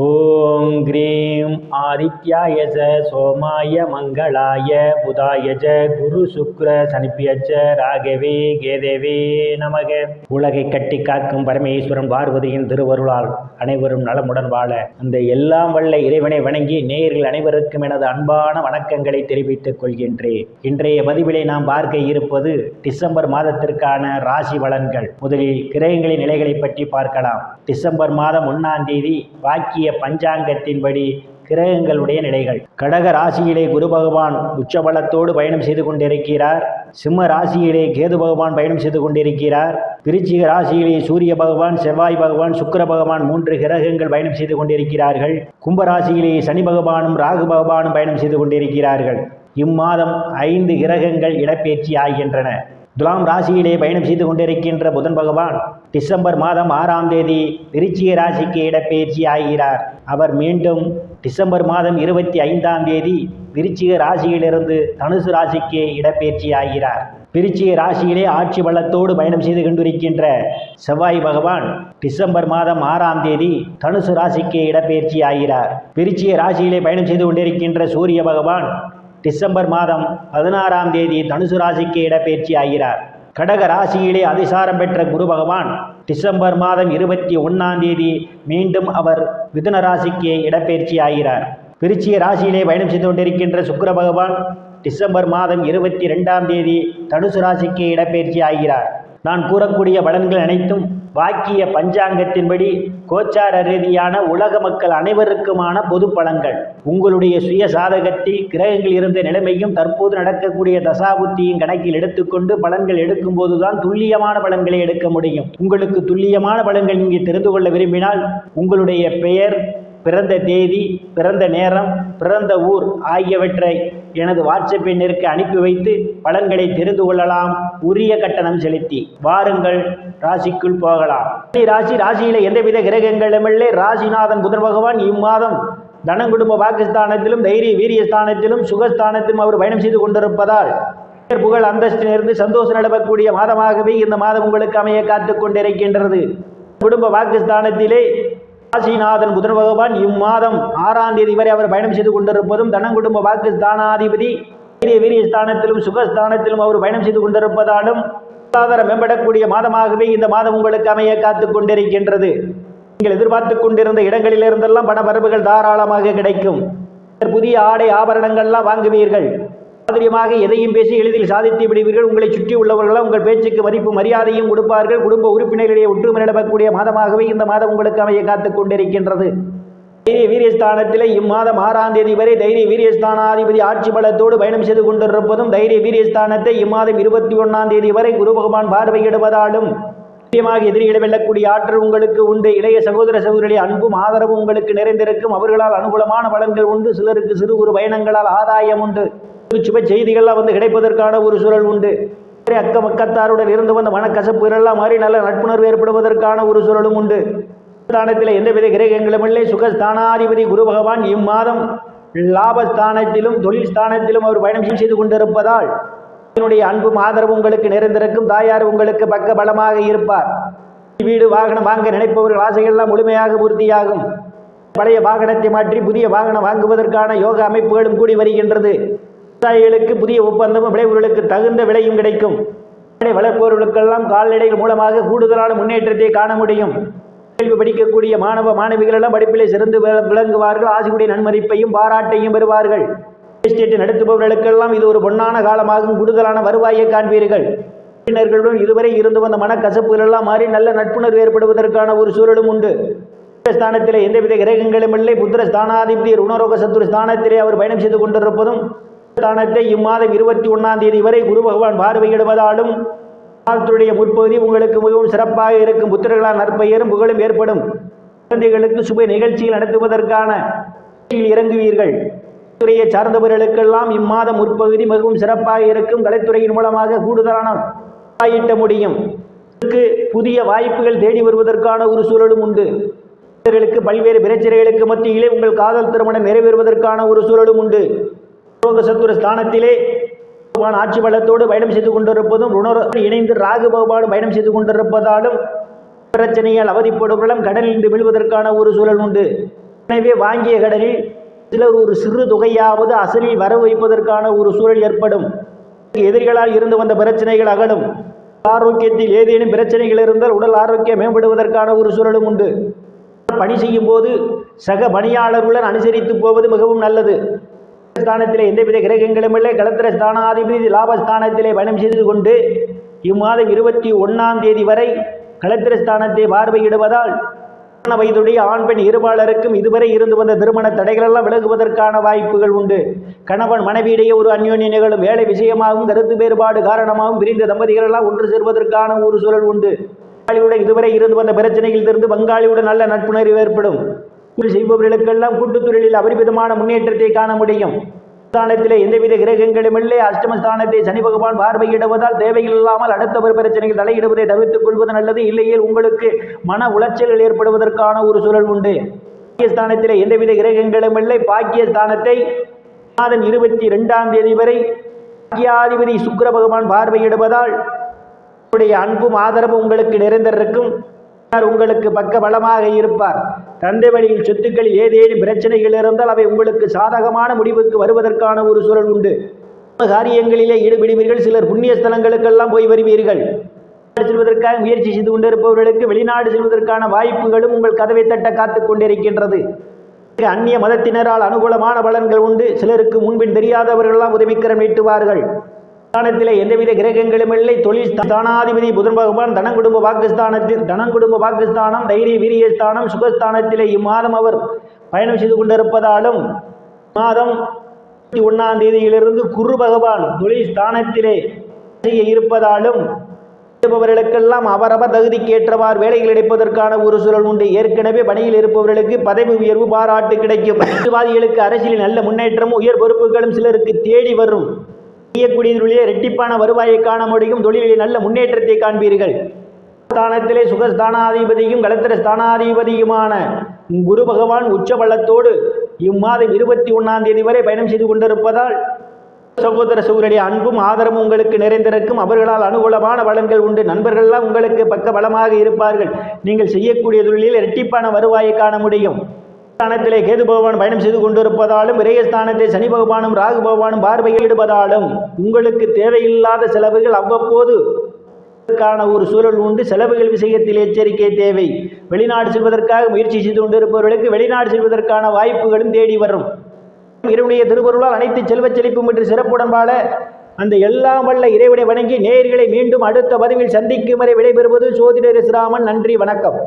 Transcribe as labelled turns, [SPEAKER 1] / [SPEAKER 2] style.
[SPEAKER 1] ஓம் cream ஆதித்யாய சோமாய மங்களாய புதாய குரு சுக்ர சனிப்பியச்ச ராகவே கேதேவே நமக. உலகை கட்டி காக்கும் பரமேஸ்வரன் பார்வதியின் திருவருளால் அனைவரும் நலமுடன் வாழ அந்த எல்லாம் வல்ல இறைவனை வணங்கி நேயர்கள் அனைவருக்கும் எனது அன்பான வணக்கங்களை தெரிவித்துக் கொள்கின்றேன். இன்றைய பதிவிலே நாம் பார்க்க இருப்பது டிசம்பர் மாதத்திற்கான ராசி பலன்கள். முதலில் கிரகங்களின் நிலைகளை பற்றி பார்க்கலாம். டிசம்பர் மாதம் 1ஆம் தேதி வாக்கிய பஞ்சாங்கத்தின்படி கிரகங்களுடைய நிலைகள். கடக ராசியிலே குரு பகவான் உச்சபலத்தோடு பயணம் செய்து கொண்டிருக்கிறார். சிம்ம ராசியிலே கேது பகவான் பயணம் செய்து கொண்டிருக்கிறார். விருச்சிக ராசியிலே சூரிய பகவான், செவ்வாய் பகவான், சுக்கிர பகவான் 3 கிரகங்கள் பயணம் செய்து கொண்டிருக்கிறார்கள். கும்பராசியிலே சனி பகவானும் ராகு பகவானும் பயணம் செய்து கொண்டிருக்கிறார்கள். இம்மாதம் 5 கிரகங்கள் இடப்பெயர்ச்சி ஆகின்றன. துலாம் ராசியிலே பயணம் செய்து கொண்டிருக்கின்ற புதன் பகவான் டிசம்பர் மாதம் 6ஆம் தேதி விருச்சிக ராசிக்கு இடப்பெயர்ச்சி ஆகிறார். அவர் மீண்டும் டிசம்பர் மாதம் 25ஆம் தேதி விருச்சிக ராசியிலிருந்து தனுசு ராசிக்கு இடப்பெயர்ச்சி ஆகிறார். விருச்சிக ராசியிலே ஆட்சி பலத்தோடு பயணம் செய்து கொண்டிருக்கின்ற செவ்வாய் பகவான் டிசம்பர் மாதம் 6ஆம் தேதி தனுசு ராசிக்கு இடப்பெயர்ச்சி ஆகிறார். விருச்சிக ராசியிலே பயணம் செய்து கொண்டிருக்கின்ற சூரிய பகவான் டிசம்பர் மாதம் 16ஆம் தேதி தனுசு ராசிக்கு இடப்பெயர்ச்சி ஆகிறார். கடக ராசியிலே அதிசாரம் பெற்ற குரு பகவான் டிசம்பர் மாதம் 21ஆம் தேதி மீண்டும் அவர் மிதுன ராசிக்கு இடப்பெயர்ச்சி ஆகிறார். விருச்சிக ராசியிலே பயணம் செய்து கொண்டிருக்கின்ற சுக்கிர பகவான் டிசம்பர் மாதம் 22ஆம் தேதி தனுசு ராசிக்கு இடப்பெயர்ச்சி ஆகிறார். நான் கூறக்கூடிய பலன்கள் அனைத்தும் வாக்கிய பஞ்சாங்கத்தின்படி கோச்சார ரீதியான உலக மக்கள் அனைவருக்குமான பொது பலன்கள். உங்களுடைய சுய சாதகத்தில் கிரகங்கள் இருந்த நிலைமையும் தற்போது நடக்கக்கூடிய தசாபுத்தியும் கணக்கில் எடுத்துக்கொண்டு பலன்கள் எடுக்கும் போதுதான் துல்லியமான பலன்களை எடுக்க முடியும். உங்களுக்கு துல்லியமான பலன்கள் இங்கே தெரிந்து கொள்ள விரும்பினால் உங்களுடைய பெயர், பிறந்த தேதி, பிறந்த நேரம், பிறந்த ஊர் ஆகியவற்றை எனது வாட்ஸ்அப் எண்ணிற்கு அனுப்பி வைத்து பலன்களை தெரிந்து கொள்ளலாம். உரிய கட்டணம் செலுத்தி வாருங்கள், ராசிக்குள் போகலாம். ராசியில எந்தவித கிரகங்களும் இல்லை. ராசிநாதன் புதன் பகவான் இம்மாதம் தனங்குடும்ப பாகிஸ்தானத்திலும் தைரிய வீரியஸ்தானத்திலும் சுகஸ்தானத்திலும் அவர் பயணம் செய்து கொண்டிருப்பதால் புகழ் அந்தஸ்திலிருந்து சந்தோஷம் நிலவக்கூடிய மாதமாகவே இந்த மாதம் உங்களுக்கு அமைய காத்து கொண்டிருக்கின்றது. குடும்ப பாகிஸ்தானத்திலே ராசிநாதன் புதன் பகவான் இம்மாதம் 6ஆம் தேதி வரை அவர் பயணம் செய்து கொண்டிருப்பதும் தனங்குடும்ப வாக்குஸ்தானாதிபதி வீரியஸ்தானத்திலும் சுகஸ்தானத்திலும் அவர் பயணம் செய்து கொண்டிருப்பதாலும் பொருளாதாரம் மேம்படக்கூடிய மாதமாகவே இந்த மாதம் உங்களுக்கு அமைய காத்து கொண்டிருக்கின்றது. நீங்கள் எதிர்பார்த்து கொண்டிருந்த இடங்களிலிருந்தெல்லாம் பண வரவுகள் தாராளமாக கிடைக்கும். புதிய ஆடை ஆபரணங்கள்லாம் வாங்குவீர்கள். சாதுரியமாக எதையும் பேசி எளிதில் சாதித்து விடுவீர்கள். உங்களை சுற்றி உள்ளவர்களால் உங்கள் பேச்சுக்கு மதிப்பு மரியாதையும் கொடுப்பார்கள். குடும்ப உறுப்பினர்களிடையே ஒற்றுமை நிலவக்கூடிய மாதமாகவே இந்த மாதம் உங்களுக்கு அமைய காத்து கொண்டிருக்கின்றது. தைரிய வீரியஸ்தானத்திலே இம்மாதம் 6ஆம் தேதி வரை தைரிய வீரியஸ்தானாதிபதி ஆட்சி பலத்தோடு பயணம் செய்து கொண்டிருப்பதும் தைரிய வீரியஸ்தானத்தை இம்மாதம் 21ஆம் தேதி வரை குரு பகவான் பார்வையிடுவதாலும் முக்கியமாக எதிரிகளை வெல்லக்கூடிய ஆற்றல் உங்களுக்கு உண்டு. இளைய சகோதர சகோதரிகளுடைய அன்பும் ஆதரவும் உங்களுக்கு நிறைந்திருக்கும். அவர்களால் அனுகூலமான பலன்கள் உண்டு. சிலருக்கு சிறு குறு பயணங்களால் ஆதாயம் உண்டு. சுப செய்திகள்லாம் கிடைப்பதற்கான ஒரு சூழல் உண்டு. அக்கம் அக்கத்தாருடன் இருந்து வந்த மனக்கசப்புகள் எல்லாம் மாறி நல்ல நட்புணர்வு ஏற்படுவதற்கான ஒரு சூழலும் உண்டு. ஸ்தானத்தில் எந்தவித கிரகங்களும் இல்லை. சுகஸ்தானாதிபதி குரு பகவான் இம்மாதம் லாபஸ்தானத்திலும் தொழில் ஸ்தானத்திலும் அவர் பயணம் செய்து கொண்டிருப்பதால் என்னுடைய அன்பும் ஆதரவும் உங்களுக்கு நிறைந்திருக்கும். தாயார் உங்களுக்கு பக்க பலமாக இருப்பார். வீடு வாகனம் வாங்க நினைப்பவர்கள் ஆசைகள்லாம் முழுமையாக பூர்த்தியாகும். பழைய வாகனத்தை மாற்றி புதிய வாகனம் வாங்குவதற்கான யோக அமைப்புகளும் கூடி வருகின்றது. விவசாயிகளுக்கு புதிய ஒப்பந்தமும் விளைபொருளுக்கு தகுந்த விலையும் கிடைக்கும். வளர்ப்பவர்களுக்கெல்லாம் கால்நடைகள் மூலமாக கூடுதலான முன்னேற்றத்தை காண முடியும். கேள்வி படிக்கக்கூடிய மாணவ மாணவிகள் எல்லாம் படிப்பிலே சிறந்து விளங்குவார்கள். ஆசிரியருடைய நன்மதிப்பையும் பாராட்டையும் பெறுவார்கள். எஸ்டேட் நடத்துபவர்களுக்கெல்லாம் இது ஒரு பொன்னான காலமாகும். கூடுதலான வருவாயை காண்பீர்கள். உறவினர்களுடன் இதுவரை இருந்து வந்த மனக்கசப்புகள் எல்லாம் மாறி நல்ல நட்புணர்வு ஏற்படுவதற்கான ஒரு சூழலும் உண்டு. ஸ்தானத்திலே எந்தவித கிரகங்களும் இல்லை. புத்திர ஸ்தானாதிபதி ருணரோக சத்துரு ஸ்தானத்திலே அவர் பயணம் செய்து கொண்டிருப்பதும் ஸ்தானத்தை இம்மாதம் 21ஆம் தேதி வரை குரு பகவான் பார்வையிடுவதாலும் மாதத்துடைய முற்பகுதி உங்களுக்கு மிகவும் சிறப்பாக இருக்கும். புத்திரர்களால் நற்பெயரும் புகழும் ஏற்படும். குழந்தைகளுக்கு சுப நிகழ்ச்சிகள் நடத்துவதற்கான இறங்குவீர்கள். துறையை சார்ந்தவர்களுக்கெல்லாம் இம்மாதம் முற்பகுதி மிகவும் சிறப்பாக இருக்கும். கலைத்துறையின் மூலமாக கூடுதலான ஈட்ட முடியும். புதிய வாய்ப்புகள் தேடி வருவதற்கான ஒரு சூழலும் உண்டு. பல்வேறு பிரச்சனைகளுக்கு மத்தியிலே உங்கள் காதல் திருமணம் நிறைவேறுவதற்கான ஒரு சூழலும் உண்டு. சத்துரு ஸ்தானத்திலே ஆட்சி பலத்தோடு பயணம் செய்து கொண்டிருப்பதும் இணைந்து ராகு பகவான் பயணம் செய்து கொண்டிருப்பதாலும் பிரச்சனையால் அவதிப்படுவர்களும் கடலில் இருந்து விழுவதற்கான ஒரு சூழல் உண்டு. எனவே வாங்கிய கடனில் சிலர் ஒரு சிறு தொகையாவது அசலில் வர வைப்பதற்கான ஒரு சூழல் ஏற்படும். எதிரிகளால் இருந்து வந்த பிரச்சனைகள் அகலும். ஆரோக்கியத்தில் ஏதேனும் பிரச்சனைகள் இருந்தால் உடல் ஆரோக்கியம் மேம்படுவதற்கான ஒரு சூழலும் உண்டு. பணி செய்யும் போது சக பணியாளர்களுடன் அனுசரித்து போவது மிகவும் நல்லது. ஸ்தானத்திலே எந்தவித கிரகங்களும் இல்லை. களத்திர ஸ்தானாதிபதி லாபஸ்தானத்திலே பயணம் செய்து கொண்டு இம்மாதம் 21ஆம் தேதி வரை களத்திர ஸ்தானத்தை பார்வையிடுவதால் வயதுடைய ஆண் பெண் இருபாலருக்கும் இதுவரை இருந்து வந்த திருமண தடைகளெல்லாம் விலகுவதற்கான வாய்ப்புகள் உண்டு. கணவன் மனைவியிடையே ஒரு அந்யோன்ய நிகழும். வேலை விஷயமாகவும் கருத்து வேறுபாடு காரணமாகவும் பிரிந்த தம்பதிகள் எல்லாம் ஒன்று சேர்வதற்கான ஒரு சூழல் உண்டு. பங்காளியுடன் இதுவரை இருந்து வந்த பிரச்சனைகளில் இருந்து பங்காளியுடன் நல்ல நட்புணர்வு ஏற்படும். செய்பவர்களுக்கெல்லாம் கூட்டுத் தொழிலில் அபரிமிதமான முன்னேற்றத்தை காண முடியும். ஸ்தானத்திலே எந்தவித கிரகங்களும் இல்லை. அஷ்டமஸ்தானத்தை சனி பகவான் பார்வையிடுவதால் தேவையில்லாமல் அடுத்தவர் பிரச்சனைகள் தலையிடுவதை தவிர்த்துக் கொள்வது நல்லது. இல்லையில் உங்களுக்கு மன உளைச்சல்கள் ஏற்படுவதற்கான ஒரு சூழல் உண்டு. பாக்கியஸ்தானத்திலே எந்தவித கிரகங்களும் இல்லை. பாக்கியஸ்தானத்தை மாதம் 22ஆம் தேதி வரை பாக்கியாதிபதி சுக்கிர பகவான் பார்வையிடுவதால் அன்பும் ஆதரவும் உங்களுக்கு நிறைந்திருக்கும். உங்களுக்கு பக்க பலமாக இருப்பார். தந்தை வழியில் சொத்துக்களில் ஏதேனும் பிரச்சனைகள் இருந்தால் அவை உங்களுக்கு சாதகமான முடிவுக்கு வருவதற்கான ஒரு சூழல் உண்டு. காரியங்களிலே ஈடுபடுவீர்கள். சிலர் புண்ணிய ஸ்தலங்களுக்கெல்லாம் போய் வருவீர்கள். செல்வதற்காக முயற்சி செய்து கொண்டிருப்பவர்களுக்கு வெளிநாடு செல்வதற்கான வாய்ப்புகளும் உங்கள் கதவை தட்ட காத்துக் கொண்டிருக்கின்றது. அந்நிய மதத்தினரால் அனுகூலமான பலன்கள் உண்டு. சிலருக்கு முன்பின் தெரியாதவர்களெல்லாம் உதவிக்கரம் நீட்டுவார்கள். ஸ்தானத்திலே எந்தவித கிரகங்களும் இல்லை. தொழில் ஸ்தானாதிபதி புதன் பகவான் தனங்குடும்ப வாக்குஸ்தானம் தைரிய வீரியஸ்தானம் சுகஸ்தானத்திலே இம்மாதம் அவர் பயணம் செய்து கொண்டிருப்பதாலும் மாதம் 21ஆம் தேதியிலிருந்து குரு பகவான் தொழில் ஸ்தானத்திலே செய்ய இருப்பதாலும் இருப்பவர்களுக்கெல்லாம் அவரவர் தகுதிக்கேற்றவாறு வேலைகள் கிடைப்பதற்கான ஒரு சூழல் உண்டு. ஏற்கனவே பணியில் இருப்பவர்களுக்கு பதவி உயர்வு பாராட்டு கிடைக்கும். அரசியல்வாதிகளுக்கு அரசியலில் நல்ல முன்னேற்றமும் உயர் பொறுப்புகளும் சிலருக்கு தேடி வரும். செய்யக்கூடிய தொழிலே இரட்டிப்பான வருவாயை காண முடியும். தொழிலில் நல்ல முன்னேற்றத்தை காண்பீர்கள். ஸ்தானத்திலே சுகஸ்தானாதிபதியும் களத்திர ஸ்தானாதிபதியுமான குரு பகவான் உச்ச பலத்தோடு இம்மாதம் 21ஆம் தேதி வரை பயணம் செய்து கொண்டிருப்பதால் சகோதர சகோதரிய அன்பும் ஆதரவும் உங்களுக்கு நிறைந்திருக்கும். அவர்களால் அனுகூலமான பலன்கள் உண்டு. நண்பர்கள்லாம் உங்களுக்கு பக்க பலமாக இருப்பார்கள். நீங்கள் செய்யக்கூடிய தொழிலில் இரட்டிப்பான வருவாயை காண முடியும். ஸ்தானத்திலே கேது பகவான் பயணம் செய்து கொண்டிருப்பதாலும் விரயஸ்தானத்தை சனி பகவானும் ராகு பகவானும் பார்வையிடுவதாலும் உங்களுக்கு தேவையில்லாத செலவுகள் அவ்வப்போது ஒரு சூழல் உண்டு. செலவுகள் விஷயத்தில் எச்சரிக்கை தேவை. வெளிநாடு செல்வதற்காக முயற்சி செய்து கொண்டிருப்பவர்களுக்கு வெளிநாடு செல்வதற்கான வாய்ப்புகளும் தேடி வரும். இறைவனுடைய திருவருளால் அனைத்து செல்வச் செழிப்பும் என்று சிறப்புடன் வாழ அந்த எல்லாம் வல்ல இறைவனை வணங்கி நேயர்களை மீண்டும் அடுத்த பதிவில் சந்திக்கும் வரை விடைபெறுவது ஜோதிடர் இஸ்ராமன். நன்றி, வணக்கம்.